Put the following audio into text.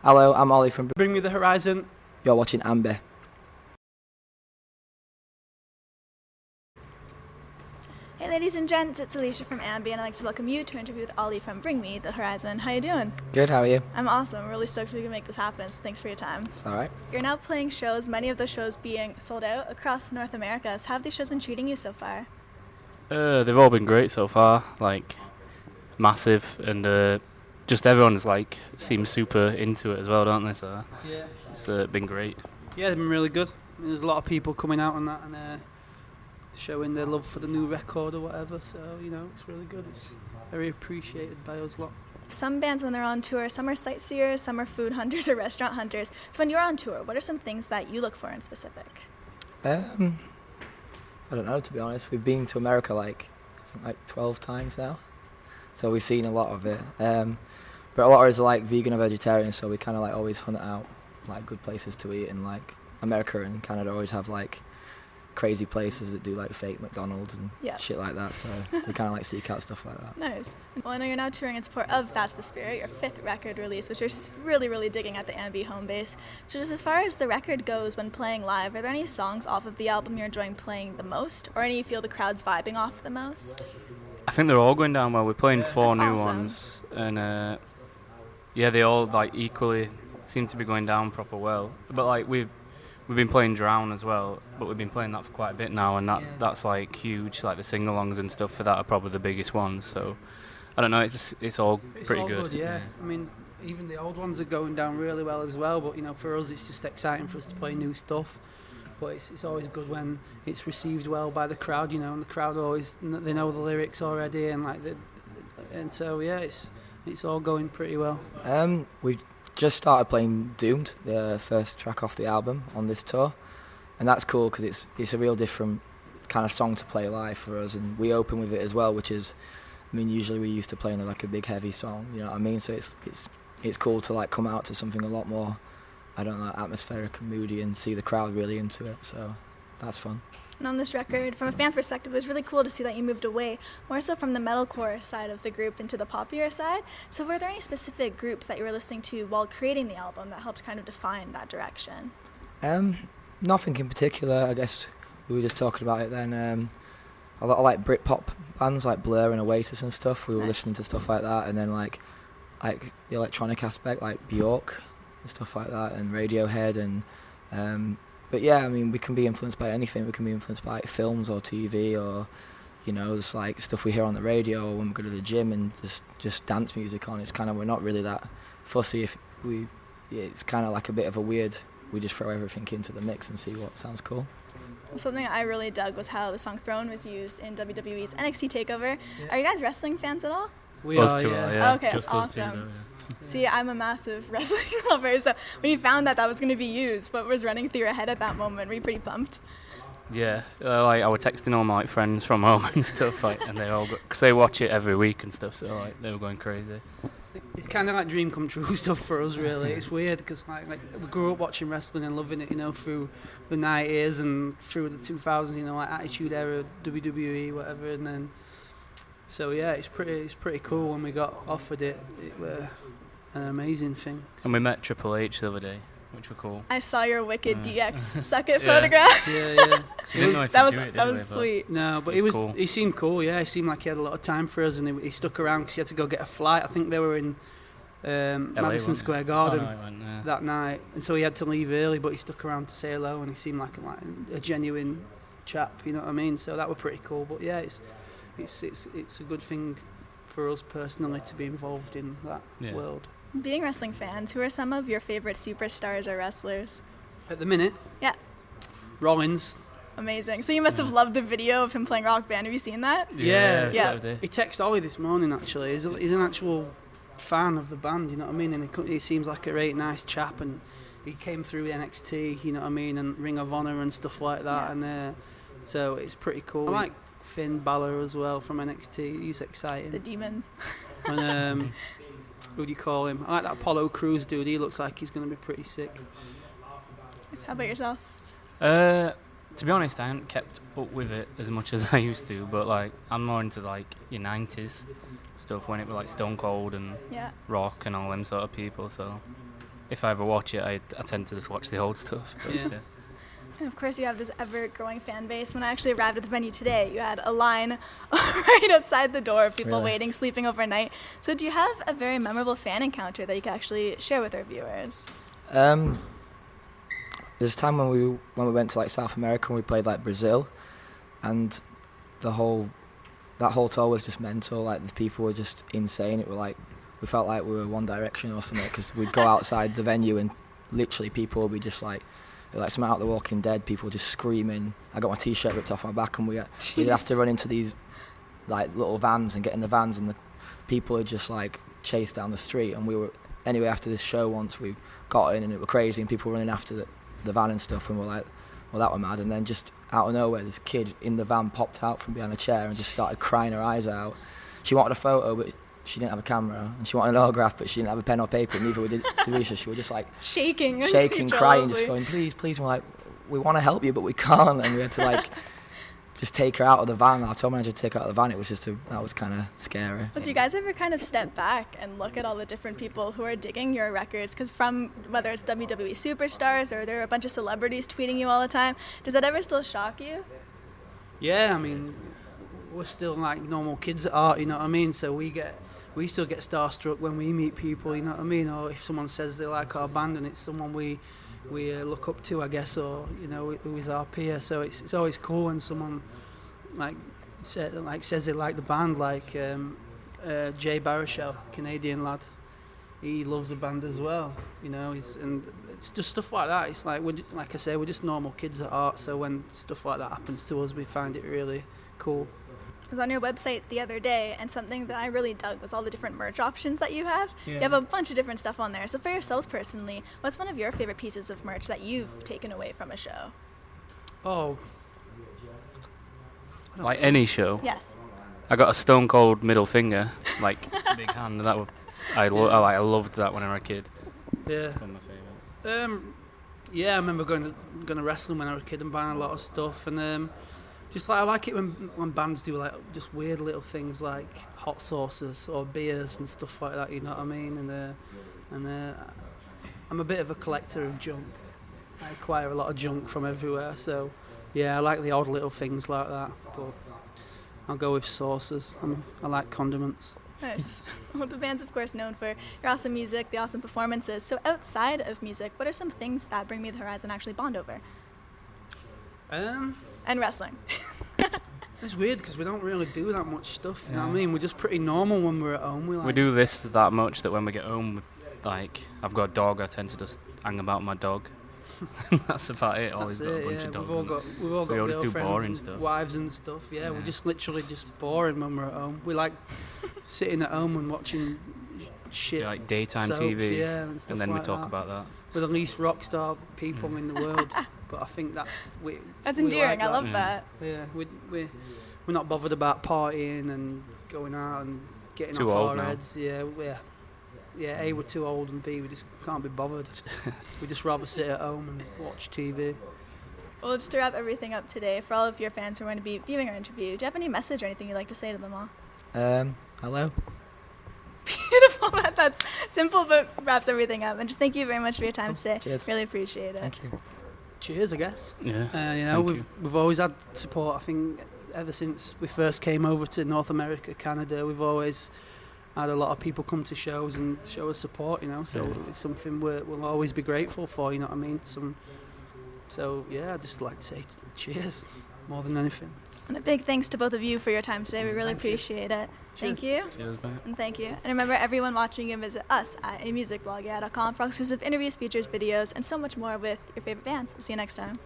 Hello, I'm Ollie from Bring Me the Horizon. You're watching AMBY. Hey ladies and gents, it's Alicia from AMBY and I'd like to welcome you to an interview with Ollie from Bring Me the Horizon. How you doing? Good, how are you? I'm awesome. I'm really stoked we can make this happen, so thanks for your time. It's alright. You're now playing shows, many of those shows being sold out across North America. So how have these shows been treating you so far? They've all been great so far, like massive, and just everyone's like seems super into it as well, don't they? So Yeah. it's been great. Yeah, they've been really good. There's a lot of people coming out on that and showing their love for the new record or whatever. So, it's really good. It's very appreciated by us lot. Some bands, when they're on tour, some are sightseers, some are food hunters or restaurant hunters. So when you're on tour, what are some things that you look for in specific? I don't know, to be honest. We've been to America I think 12 times now. So we've seen a lot of it. But a lot of us are like vegan or vegetarian, so we kind of like always hunt out like good places to eat. And like America and Canada always have like crazy places that do like fake McDonald's and shit like that. So we kind of like seek out stuff like that. Nice. Well, I know you're now touring in support of That's the Spirit, your 5th record release, which you're really, really digging at the AMBY home base. So just as far as the record goes when playing live, are there any songs off of the album you're enjoying playing the most, or any you feel the crowd's vibing off the most? I think they're all going down well. We're playing 4 That's new awesome. ones, and they all like equally seem to be going down proper well. But like we've been playing Drown as well, but we've been playing that for quite a bit now, and that's like huge. Like the sing-alongs and stuff for that are probably the biggest ones. So I don't know, it's all pretty all good. Yeah. I mean, even the old ones are going down really well as well. But for us, it's just exciting for us to play new stuff. But it's always good when it's received well by the crowd, and the crowd always they know the lyrics already, and so it's all going pretty well. We've just started playing Doomed, the first track off the album on this tour, and that's cool because it's a real different kind of song to play live for us, and we open with it as well, which is, I mean, usually we used to play like a big heavy song, you know what I mean? So it's cool to like come out to something a lot more, I don't know, atmospheric and moody, and see the crowd really into it. So that's fun. And on this record, from a fan's perspective, it was really cool to see that you moved away more so from the metalcore side of the group into the poppier side. So were there any specific groups that you were listening to while creating the album that helped kind of define that direction? Nothing in particular. I guess we were just talking about it then. A lot of like Britpop bands like Blur and Oasis and stuff. We were listening to stuff like that, and then like the electronic aspect, like Bjork and stuff like that, and Radiohead, and but yeah, I mean, we can be influenced by anything. We can be influenced by like films or TV, or just like stuff we hear on the radio, or when we go to the gym and just dance music on. It's kind of, we're not really that fussy. It's kind of like a bit of a weird. We just throw everything into the mix and see what sounds cool. Something I really dug was how the song Throne was used in WWE's NXT TakeOver. Yeah. Are you guys wrestling fans at all? We us are, two yeah. are, yeah. Okay, just awesome. us two, though, yeah. See, I'm a massive wrestling lover, so when you found that was going to be used, what was running through your head at that moment? Were you pretty pumped? Yeah, like I was texting all my like, friends from home and stuff, and they all because they watch it every week and stuff, so like they were going crazy. It's kind of like dream come true stuff for us, really. It's weird because like we grew up watching wrestling and loving it, through the 90s and through the 2000s, like Attitude Era, WWE, whatever, and then so yeah, it's pretty cool. When we got offered it, it were an amazing thing. And we met Triple H the other day, which were cool. I saw your wicked DX suck it photograph. Yeah. That was sweet. No, but cool. He seemed cool. Yeah, he seemed like he had a lot of time for us, and he stuck around because he had to go get a flight. I think they were in Madison Square Garden that night, and so he had to leave early. But he stuck around to say hello, and he seemed like a genuine chap. You know what I mean? So that were pretty cool. But yeah, it's a good thing for us personally to be involved in that world. Being wrestling fans, who are some of your favorite superstars or wrestlers? At the minute? Yeah. Rollins. Amazing. So you must have loved the video of him playing Rock Band. Have you seen that? Yeah. He texted Ollie this morning, actually. He's an actual fan of the band, you know what I mean? And he seems like a really nice chap, and he came through NXT, you know what I mean, and Ring of Honor and stuff like that. And so it's pretty cool. I like Finn Balor as well from NXT. He's exciting. The Demon. And who do you call him? I like that Apollo Crews dude. He looks like he's going to be pretty sick. How about yourself? To be honest, I haven't kept up with it as much as I used to, but like I'm more into like your 90s stuff when it was like Stone Cold and Rock and all them sort of people. So if I ever watch it, I tend to just watch the old stuff. But, Yeah. And of course, you have this ever-growing fan base. When I actually arrived at the venue today, you had a line right outside the door of people waiting, sleeping overnight. So do you have a very memorable fan encounter that you can actually share with our viewers? There's a time when we went to like South America and we played like Brazil, and that whole tour was just mental. Like the people were just insane. It were like we felt like we were One Direction or something, because we'd go outside the venue and literally people would be just like some out of The Walking Dead. People just screaming. I got my T-shirt ripped off my back, and we'd have to run into these like little vans and get in the vans, and the people would just like chase down the street. And we were anyway after this show once we got in, and it were crazy, and people running after the van and stuff, and we're like, well, that were mad. And then just out of nowhere, this kid in the van popped out from behind a chair and just started crying her eyes out. She wanted a photo, but she didn't have a camera, and she wanted an autograph, but she didn't have a pen or paper. Neither did Teresa. She was just like shaking, crying, just going, please. And we're like, we want to help you, but we can't. And we had to like just take her out of the van. I told manager to take her out of the van. It was that was kind of scary. Well, do you guys ever kind of step back and look at all the different people who are digging your records? Because from whether it's WWE superstars or there are a bunch of celebrities tweeting you all the time, does that ever still shock you? Yeah, I mean, we're still like normal kids at art, you know what I mean? So we still get starstruck when we meet people, you know what I mean? Or if someone says they like our band and it's someone we look up to, I guess, or you know, who is our peer. So it's always cool when someone says they like the band, like Jay Baruchel, Canadian lad. He loves the band as well, you know. And it's just stuff like that. It's like like I say, we're just normal kids at art. So when stuff like that happens to us, we find it really cool. I was on your website the other day, and something that I really dug was all the different merch options that you have. Yeah. You have a bunch of different stuff on there. So for yourselves personally, what's one of your favorite pieces of merch that you've taken away from a show? Oh. Like any show. Yes. I got a Stone Cold middle finger, like big hand. That was, I loved that when I was a kid. Yeah. One of my favourites. Yeah, I remember going to wrestling when I was a kid and buying a lot of stuff, and just like I like it when bands do like just weird little things like hot sauces or beers and stuff like that. You know what I mean? And I'm a bit of a collector of junk. I acquire a lot of junk from everywhere. So yeah, I like the odd little things like that. But I'll go with sauces. I like condiments. Nice. Well, the band's of course known for your awesome music, the awesome performances. So outside of music, what are some things that Bring Me the Horizon actually bond over? And wrestling. It's weird because we don't really do that much stuff. You know what I mean? We're just pretty normal when we're at home. We do this that much that when we get home, like I've got a dog, I tend to just hang about my dog. That's about it. Always got a bunch of dogs. We've all got just do boring girlfriends stuff. and wives and stuff. Yeah, we're just literally just boring when we're at home. We like sitting at home and watching shit. Yeah, like daytime soaps, TV, yeah, and stuff and then like we talk that. about that. We're the least rock star people in the world, but I think that's That's we endearing. like I love that. that. Yeah, we're not bothered about partying and going out and getting Too off old our now. heads. Yeah, A, we're too old, and B, we just can't be bothered. We just rather sit at home and watch TV. Well, just to wrap everything up today, for all of your fans who are going to be viewing our interview, do you have any message or anything you'd like to say to them all? Hello. Beautiful. That's simple, but wraps everything up. And just thank you very much for your time today. Cheers. Really appreciate it. Thank you. Cheers, I guess. Yeah. You know, thank you. we've always had support. I think ever since we first came over to North America, Canada, we've always had a lot of people come to shows and show us support. You know, so it's something we'll always be grateful for. You know what I mean? So yeah, I'd just like to say cheers more than anything. And a big thanks to both of you for your time today. We really appreciate it. Thank you. Cheers, mate. And thank you. And remember, everyone watching, you can visit us at amusicblog.com for exclusive interviews, features, videos, and so much more with your favorite bands. We'll see you next time.